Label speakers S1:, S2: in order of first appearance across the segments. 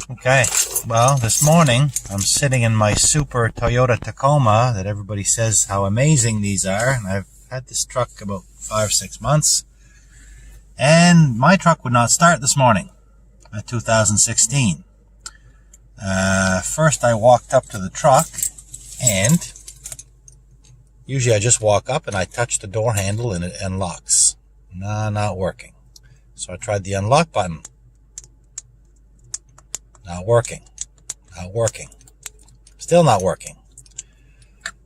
S1: Okay, well, this morning I'm sitting in my super Toyota Tacoma that everybody says how amazing these are, and I've had this truck about 5-6 months, and my truck would not start this morning at 2016. First I walked up to the truck, and usually I just walk up and I touch the door handle and it unlocks. Nah, not working. So I tried the unlock button. Not working. Not working. Still not working.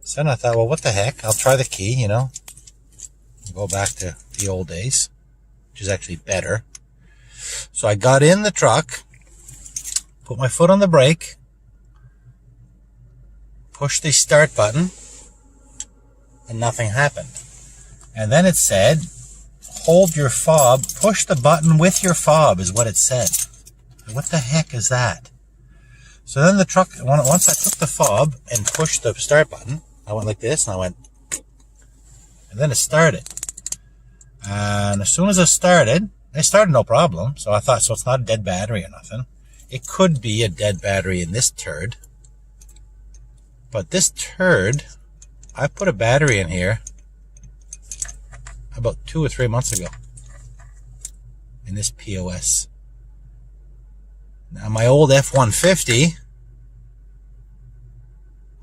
S1: So then I thought, well, what the heck? I'll try the key, you know. Go back to the old days, which is actually better. So I got in the truck, put my foot on the brake, pushed the start button, and nothing happened. And then it said, hold your fob, push the button with your fob is what it said. What the heck is that? So then the truck, once I took the fob and pushed the start button, I went like this, and I went, and then it started. And as soon as it started no problem. So I thought, so it's not a dead battery or nothing. It could be a dead battery in this turd. But this turd, I put a battery in here about 2 or 3 months ago in this POS. Now, my old F-150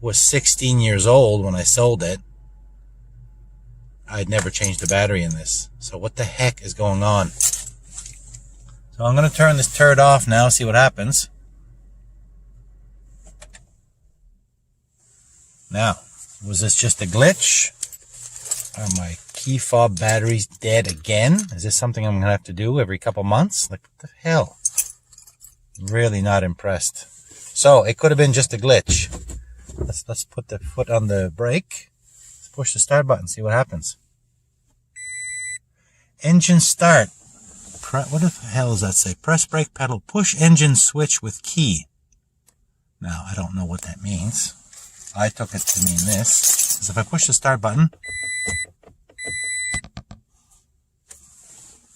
S1: was 16 years old when I sold it. I'd never changed the battery in this. So what the heck is going on? So I'm going to turn this turd off now, see what happens. Now, was this just a glitch? Are my key fob batteries dead again? Is this something I'm going to have to do every couple months? Like, what the hell? Really not impressed. So it could have been just a glitch. Let's put the foot on the brake. Let's push the start button, see what happens. Engine start. What the hell does that say? Press brake pedal, push engine switch with key. Now, I don't know what that means. I took it to mean this. Because if I push the start button,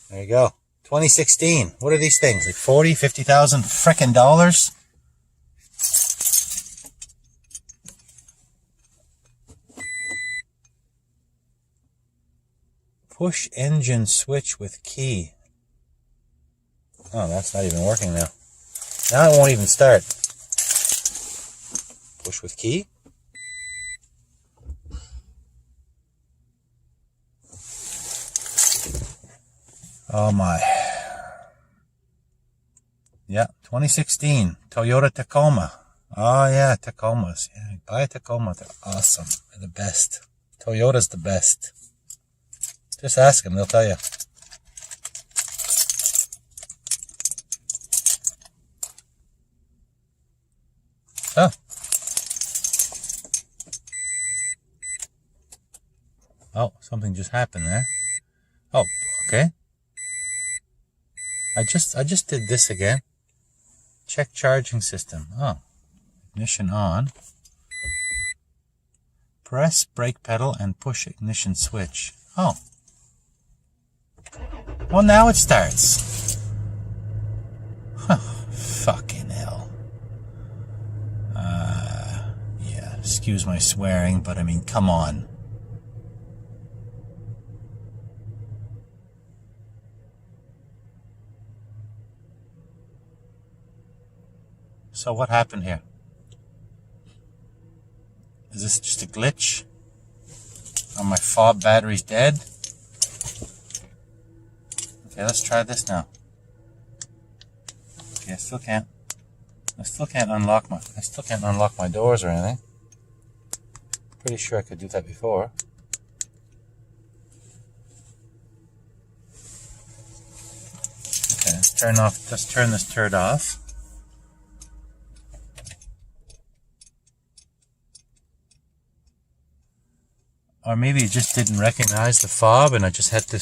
S1: there you go. 2016. What are these things? Like 40, 50,000 frickin' dollars? Push engine switch with key. Oh, that's not even working now. Now it won't even start. Push with key. Oh my. Yeah, 2016 Toyota Tacoma. Oh yeah, Tacomas. Yeah, buy a Tacoma. They're awesome. They're the best. Toyota's the best. Just ask them, they'll tell you. Oh. Oh, something just happened there. Oh, okay. I just did this again. Check charging system. Oh. Ignition on. Press brake pedal and push ignition switch. Oh. Well, now it starts. Huh. Fucking hell. Yeah, excuse my swearing, but I mean, come on. So what happened here? Is this just a glitch? Are my fob batteries dead? Okay, let's try this now. Okay, I still can't unlock my doors or anything. Pretty sure I could do that before. Okay, let's turn this turd off. Or maybe it just didn't recognize the fob and I just had to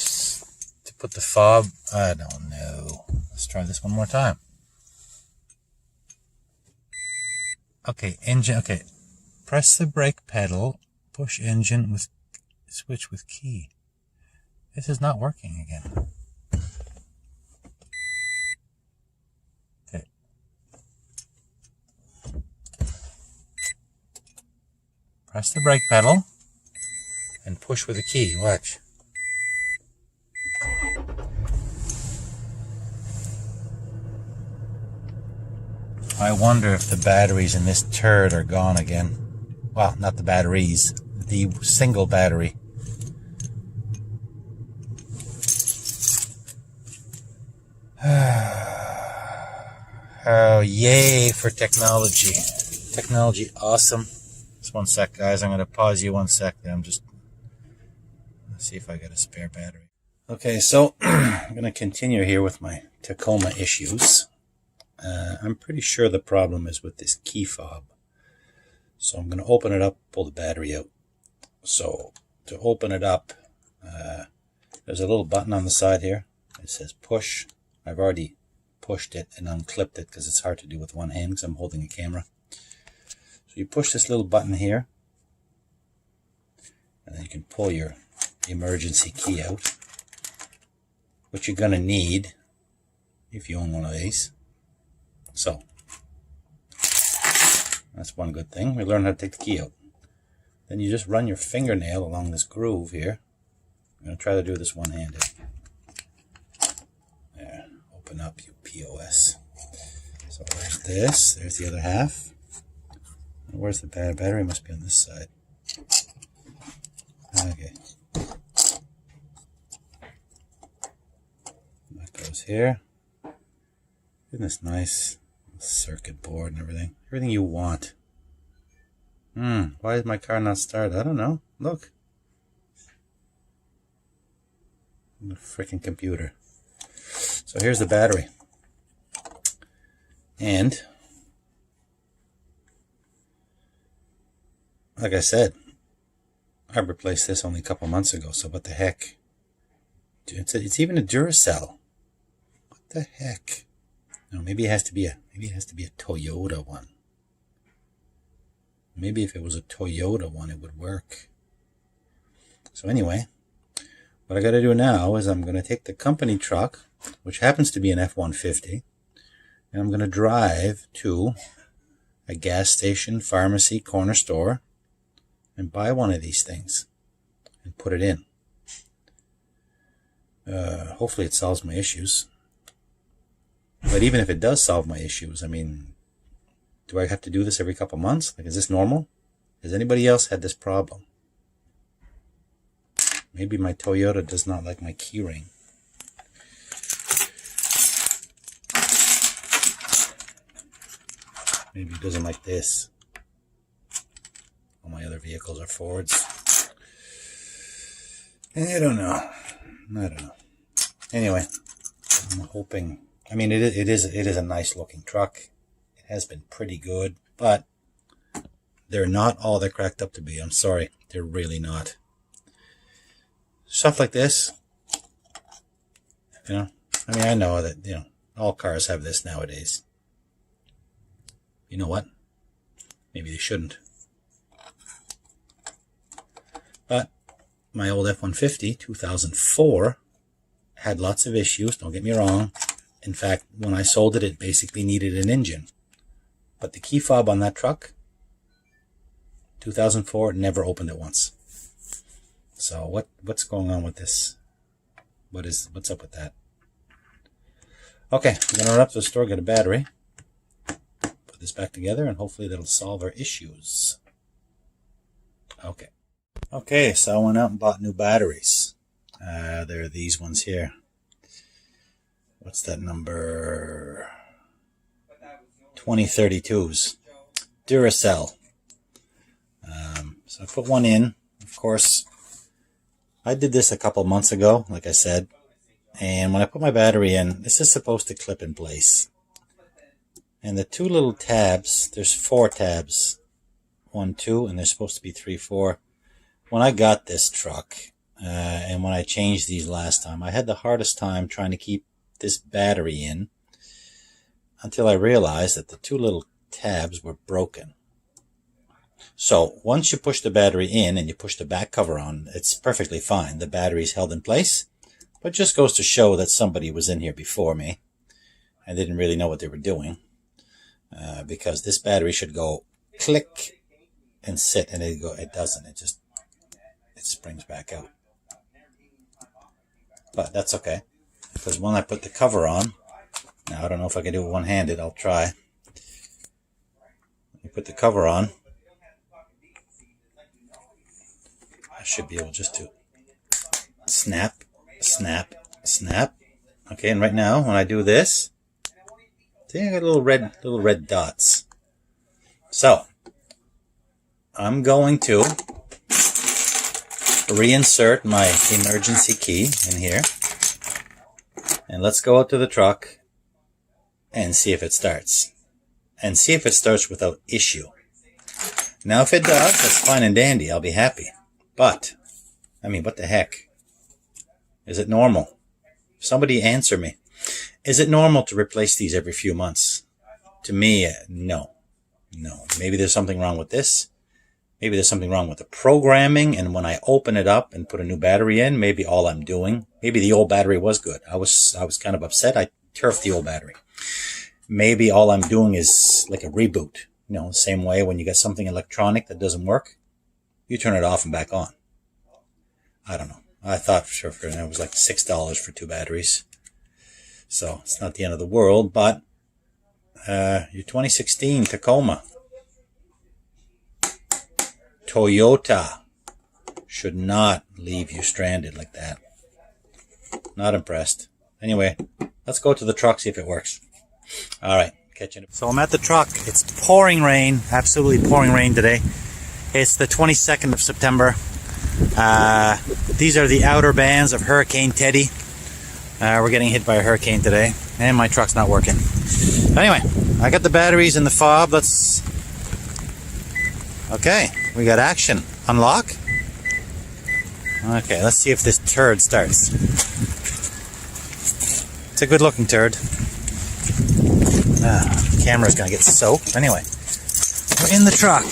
S1: put the fob. I don't know. Let's try this one more time. Okay, engine. Okay, press the brake pedal, push engine with switch with key. This is not working again. Okay. Press the brake pedal and push with the key. Watch. I wonder if the batteries in this turd are gone again. Well, not the batteries, the single battery. Oh, yay for technology. Technology, awesome. Just one sec, guys. I'm going to pause you 1 sec. Let's see if I got a spare battery. Okay, so I'm going to continue here with my Tacoma issues. I'm pretty sure the problem is with this key fob. So I'm going to open it up, pull the battery out. So to open it up, there's a little button on the side here. It says push. I've already pushed it and unclipped it because it's hard to do with one hand because I'm holding a camera. So you push this little button here, and then you can pull your emergency key out, which you're going to need if you own one of these. So that's one good thing. We learn how to take the key out. Then you just run your fingernail along this groove here. I'm going to try to do this one-handed. There, open up, you POS. So there's this, there's the other half. And where's the battery? Must be on this side. Okay. That goes here. Isn't this nice? Circuit board and everything. Everything you want. Why is my car not started? I don't know. Look. The freaking computer. So here's the battery. And like I said, I replaced this only a couple months ago, so what the heck? It's even a Duracell. What the heck? No, maybe it has to be a Toyota one. Maybe if it was a Toyota one, it would work. So anyway, what I got to do now is I'm going to take the company truck, which happens to be an F-150, and I'm going to drive to a gas station, pharmacy, corner store, and buy one of these things and put it in. Hopefully it solves my issues. But even if it does solve my issues, I mean, do I have to do this every couple months? Like, is this normal? Has anybody else had this problem? Maybe my Toyota does not like my key ring. Maybe it doesn't like this. All my other vehicles are Fords. I don't know. Anyway, I'm hoping. I mean, it is a nice looking truck. It has been pretty good, but they're not all they're cracked up to be. I'm sorry, they're really not. Stuff like this, you know. I mean, I know that, you know, all cars have this nowadays. You know what? Maybe they shouldn't. But my old F-150, 2004, had lots of issues. Don't get me wrong. In fact, when I sold it, it basically needed an engine. But the key fob on that truck, 2004, never opened it once. So what's going on with this? What's up with that? Okay, I'm going to run up to the store, get a battery, put this back together, and hopefully that'll solve our issues. Okay, so I went out and bought new batteries. There are these ones here. What's that number? 2032s. Duracell. So I put one in. Of course, I did this a couple months ago, like I said. And when I put my battery in, this is supposed to clip in place. And the two little tabs, there's 4 tabs. 1, 2, and there's supposed to be 3, 4. When I got this truck, and when I changed these last time, I had the hardest time trying to keep this battery in until I realized that the 2 little tabs were broken. So once you push the battery in and you push the back cover on, it's perfectly fine. The battery's held in place, but just goes to show that somebody was in here before me and didn't really know what they were doing, because this battery should go click and sit, and it doesn't. It springs back out. But that's okay, because when I put the cover on, now I don't know if I can do it one-handed. I'll try. You put the cover on, I should be able just to snap, snap, snap. Okay, and right now when I do this, see, I got little red dots. So I'm going to reinsert my emergency key in here, and let's go out to the truck and see if it starts. And see if it starts without issue. Now, if it does, that's fine and dandy. I'll be happy. But, I mean, what the heck? Is it normal? Somebody answer me. Is it normal to replace these every few months? To me, no. No. Maybe there's something wrong with this. Maybe there's something wrong with the programming. And when I open it up and put a new battery in, maybe all I'm doing, maybe the old battery was good. I was kind of upset. I turfed the old battery. Maybe all I'm doing is like a reboot. You know, the same way when you get something electronic that doesn't work, you turn it off and back on. I don't know. I thought for sure it was like $6 for 2 batteries. So it's not the end of the world, but your 2016 Tacoma Toyota should not leave you stranded like that. Not impressed. Anyway, let's go to the truck, see if it works. All right, catch you. So I'm at the truck. It's pouring rain, absolutely pouring rain today. It's the 22nd of September. These are the outer bands of Hurricane Teddy. We're getting hit by a hurricane today, and my truck's not working. Anyway, I got the batteries in the fob. Okay, we got action. Unlock. Okay, let's see if this turd starts. It's a good looking turd. Camera's gonna get soaked. Anyway, we're in the truck.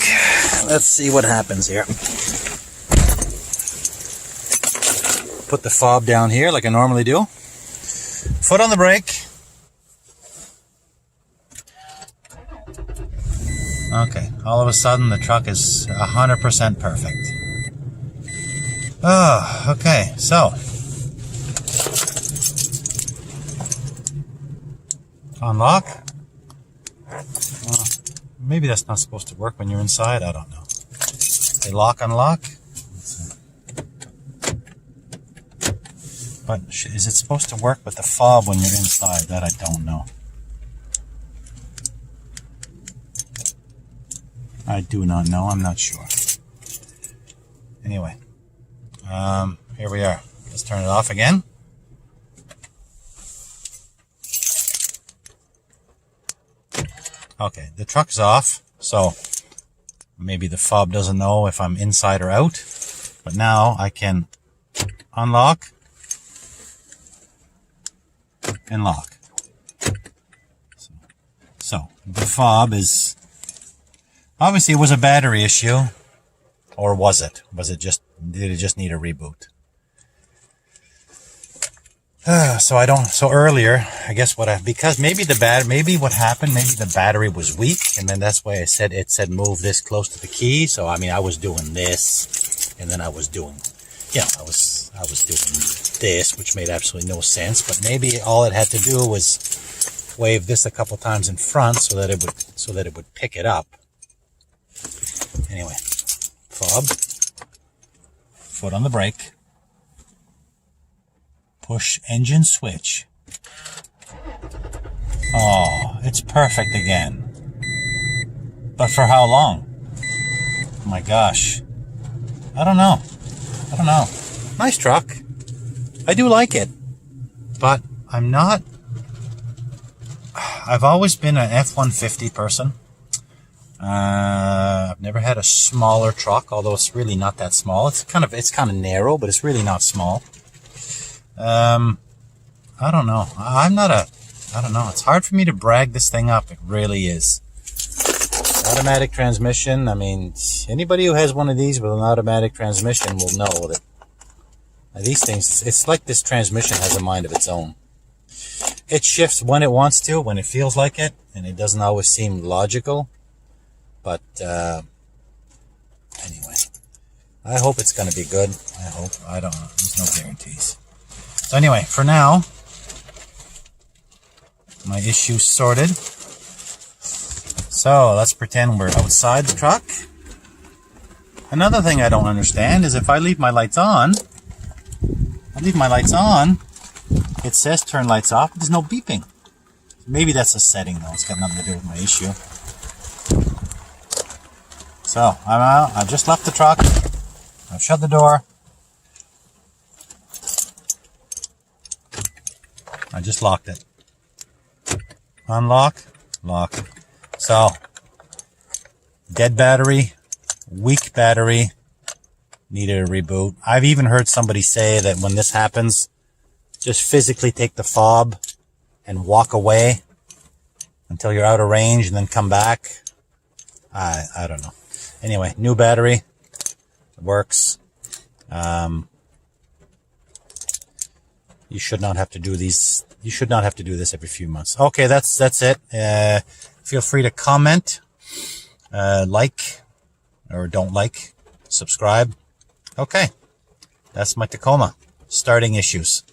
S1: Let's see what happens here. Put the fob down here like I normally do. Foot on the brake. Okay, all of a sudden the truck is 100% perfect. Oh, okay, so unlock. Maybe that's not supposed to work when you're inside. I don't know. Okay, lock, unlock. But is it supposed to work with the fob when you're inside? That I don't know. I do not know. I'm not sure. Anyway, here we are. Let's turn it off again. Okay, the truck's off, so maybe the fob doesn't know if I'm inside or out. But now I can unlock and lock. So the fob is, obviously it was a battery issue, or was it? Did it just need a reboot? So earlier, I guess because maybe what happened, maybe the battery was weak, and then that's why it said move this close to the key. So I mean, I was doing this, and then I was doing, I was doing this, which made absolutely no sense. But maybe all it had to do was wave this a couple times in front so that it would pick it up. Anyway, fob, foot on the brake. Push engine switch. Oh, it's perfect again. But for how long? Oh my gosh. I don't know. Nice truck. I do like it. But I've always been an F-150 person. I've never had a smaller truck, although it's really not that small. It's kind of narrow, but it's really not small. I don't know. I don't know. It's hard for me to brag this thing up. It really is. Automatic transmission. I mean, anybody who has one of these with an automatic transmission will know that these things, it's like this transmission has a mind of its own. It shifts when it wants to, when it feels like it, and it doesn't always seem logical. But Anyway, I hope it's going to be good. I hope. I don't know. There's no guarantees. So anyway, for now, my issue's sorted. So let's pretend we're outside the truck. Another thing I don't understand is if I leave my lights on, it says turn lights off, but there's no beeping. Maybe that's a setting though. It's got nothing to do with my issue. So I'm out. I've just left the truck. I've shut the door. I just locked it. Unlock, lock. So, dead battery, weak battery, needed a reboot. I've even heard somebody say that when this happens, just physically take the fob and walk away until you're out of range and then come back. I don't know. Anyway, new battery. Works. You should not have to do these. You should not have to do this every few months. Okay, that's it. Feel free to comment, like, or don't like, subscribe. Okay, that's my Tacoma starting issues.